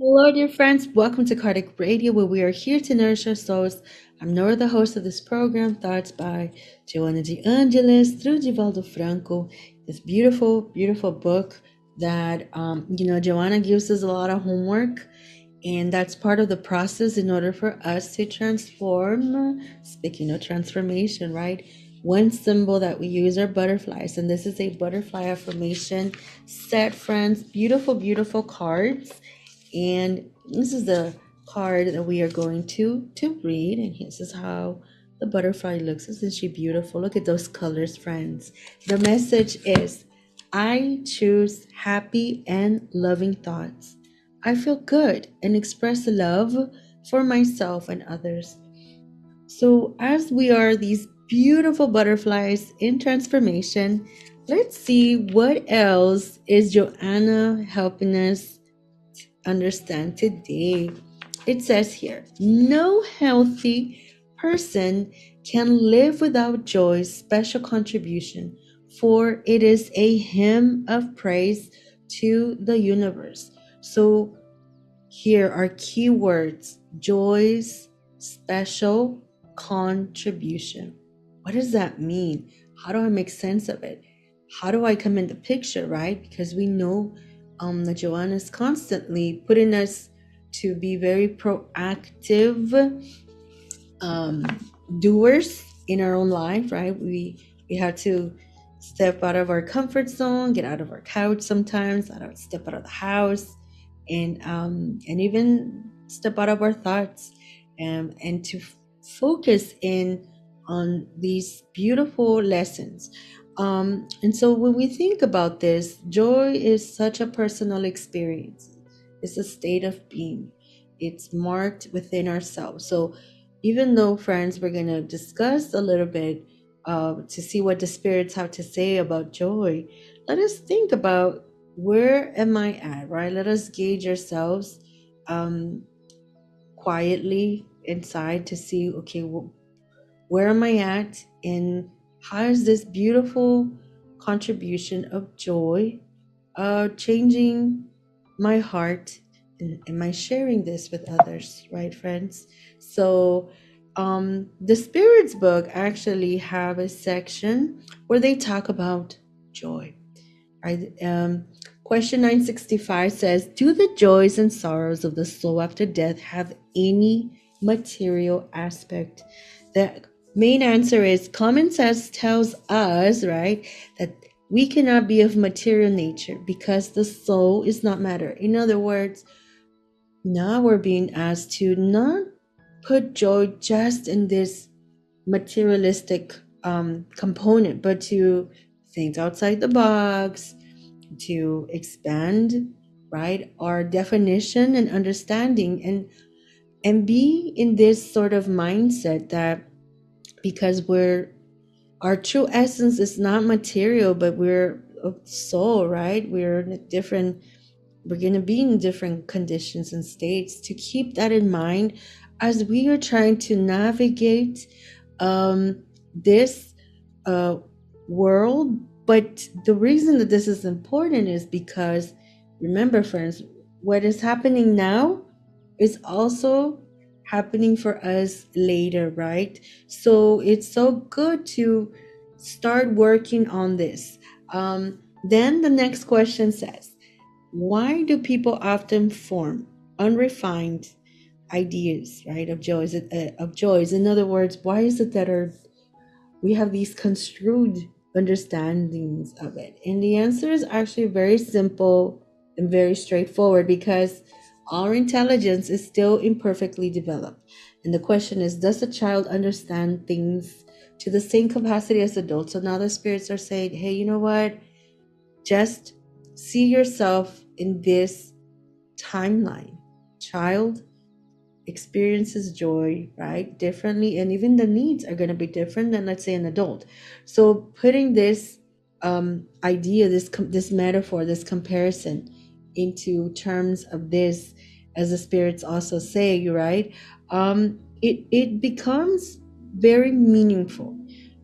Hello, dear friends. Welcome to Kardec Radio, where we are here to nourish our souls. I'm Norah, the host of this program, Thoughts by Joanna de Angelis through Divaldo Franco. This beautiful, beautiful book that, Joanna gives us a lot of homework, and that's part of the process in order for us to transform. Speaking of transformation, right? One symbol that we use are butterflies, and this is a butterfly affirmation set, friends. Beautiful, beautiful cards, and this is the card that we are going to read, and this is how the butterfly looks. Isn't she beautiful? Look at those colors, friends. The message is, I choose happy and loving thoughts. I feel good and express love for myself and others. So as we are these beautiful butterflies in transformation, let's see what else is Joanna helping us understand today. It says here, no healthy person can live without joy's special contribution, for it is a hymn of praise to the universe. So here are key words: joy's special contribution. What does that mean? How do I make sense of it? How do I come in the picture, right? Because we know that Joanna is constantly putting us to be very proactive um, doers in our own life, right? We have to step out of our comfort zone, get out of our couch sometimes, step out of the house, and even step out of our thoughts, and to focus in on these beautiful lessons. And so when we think about this, joy is such a personal experience. It's a state of being. It's marked within ourselves. So even though, friends, we're going to discuss a little bit to see what the spirits have to say about joy, let us think about, where am I at, right? Let us gauge ourselves um, quietly inside to see, okay, where am I at? And how is this beautiful contribution of joy changing my heart? And am I sharing this with others, right, friends? So, the Spirits book actually have a section where they talk about joy. Right? Question 965 says, do the joys and sorrows of the soul after death have any material aspect? The main answer is, common sense tells us, right, that we cannot be of material nature because the soul is not matter. In other words, now we're being asked to not put joy just in this materialistic component, but to think outside the box, to expand, right, our definition and understanding, and be in this sort of mindset that, because we're, our true essence is not material, but we're a soul, right? We're in a different, we're going to be in different conditions and states, to keep that in mind as we are trying to navigate this world. But the reason that this is important is because, remember, friends, what is happening now is also happening for us later, right? So it's so good to start working on this. Then the next question says, why do people often form unrefined ideas, right, of joys? Of joys, in other words, why is it that we have these construed understandings of it? And the answer is actually very simple and very straightforward, because our intelligence is still imperfectly developed. And the question is, does a child understand things to the same capacity as adults? So now the spirits are saying, hey, you know what? Just see yourself in this timeline. Child experiences joy, right, differently, and even the needs are going to be different than, let's say, an adult. So putting this idea, this metaphor, this comparison into terms of this, as the spirits also say, right, it becomes very meaningful,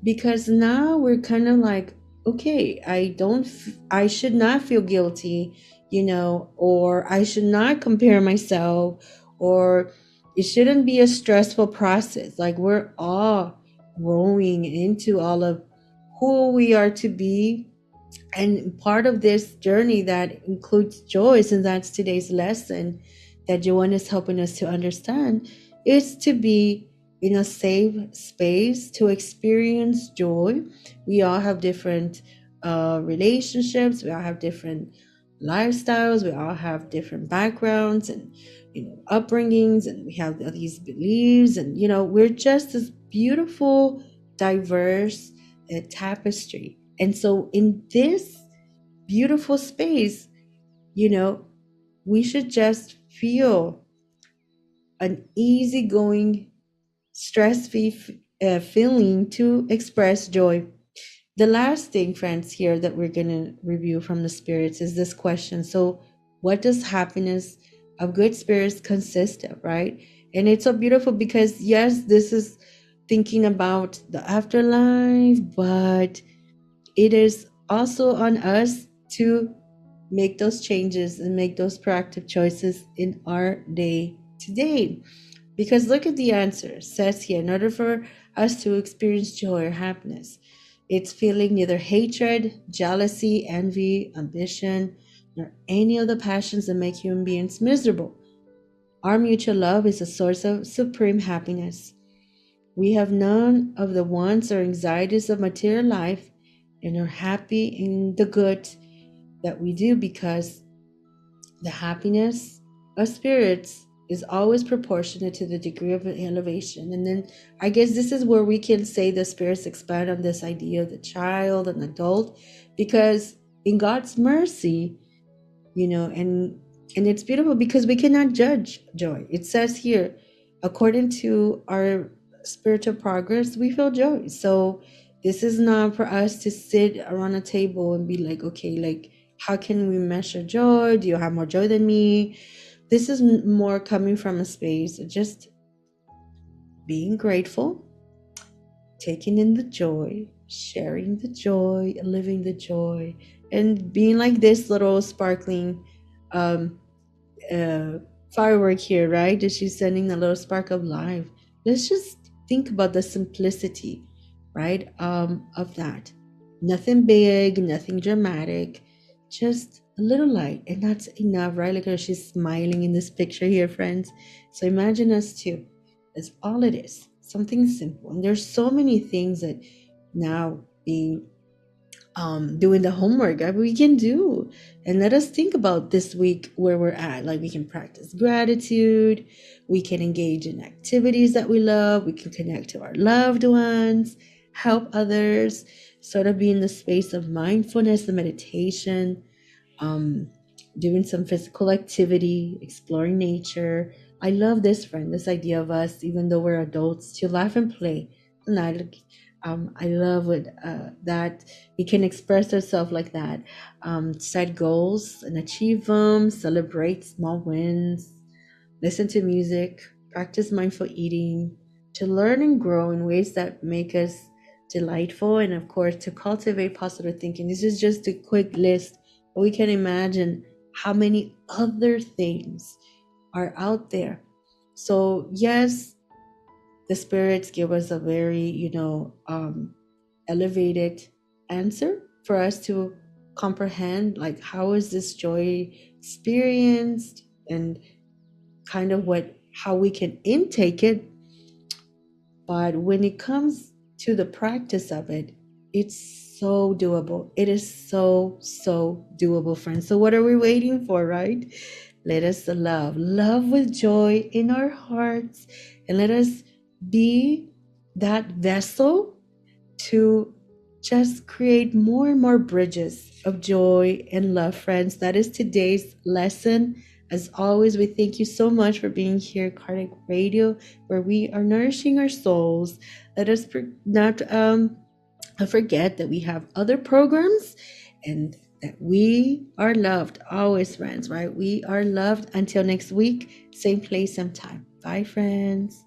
because now we're kind of like, okay, I should not feel guilty, or I should not compare myself, or it shouldn't be a stressful process. Like, we're all growing into all of who we are to be, and part of this journey that includes joys, and that's today's lesson that Joanna is helping us to understand, is to be in a safe space to experience joy. We all have different relationships, we all have different lifestyles, we all have different backgrounds and upbringings, and we have these beliefs, and we're just this beautiful, diverse tapestry. And so in this beautiful space, we should just feel an easygoing, stress-free feeling to express joy. The last thing, friends, here that we're going to review from the spirits is this question. So, what does happiness of good spirits consist of, right? And it's so beautiful because, yes, this is thinking about the afterlife, but it is also on us to make those changes and make those proactive choices in our day to day. Because look at the answer. It says here, in order for us to experience joy or happiness, it's feeling neither hatred, jealousy, envy, ambition, nor any of the passions that make human beings miserable. Our mutual love is a source of supreme happiness. We have none of the wants or anxieties of material life and are happy in the good that we do, because the happiness of spirits is always proportionate to the degree of elevation. And then I guess this is where we can say the spirits expand on this idea of the child and adult, because in God's mercy, and it's beautiful because we cannot judge joy. It says here, according to our spiritual progress, we feel joy. So this is not for us to sit around a table and be like, okay, like, how can we measure joy? Do you have more joy than me? This is more coming from a space of just being grateful, taking in the joy, sharing the joy, living the joy, and being like this little sparkling um, uh, firework here, right? That she's sending a little spark of life. Let's just think about the simplicity, right? Of that. Nothing big, nothing dramatic, just a little light, and that's enough, right? Look at her, she's smiling in this picture here, friends. So imagine us too. That's all it is. Something simple. And there's so many things that now being doing the homework that we can do, and let us think about this week where we're at. Like, we can practice gratitude, we can engage in activities that we love, we can connect to our loved ones, help others, sort of be in the space of mindfulness and meditation, doing some physical activity, exploring nature. I love this, friend, this idea of us, even though we're adults, to laugh and play. And I love it, that we can express ourselves like that, set goals and achieve them, celebrate small wins, listen to music, practice mindful eating, to learn and grow in ways that make us delightful, and of course to cultivate positive thinking. This is just a quick list, but we can imagine how many other things are out there. So yes, the spirits give us a very elevated answer for us to comprehend, like, how is this joy experienced, and kind of how we can intake it. But when it comes to the practice of it, it's so doable. It is so doable, friends. So what are we waiting for, right? Let us love with joy in our hearts, and let us be that vessel to just create more and more bridges of joy and love, friends. That is today's lesson. As always, we thank you so much for being here, Kardec Radio, where we are nourishing our souls. Let us not forget that we have other programs, and that we are loved always, friends, right? We are loved. Until next week, same place, same time. Bye, friends.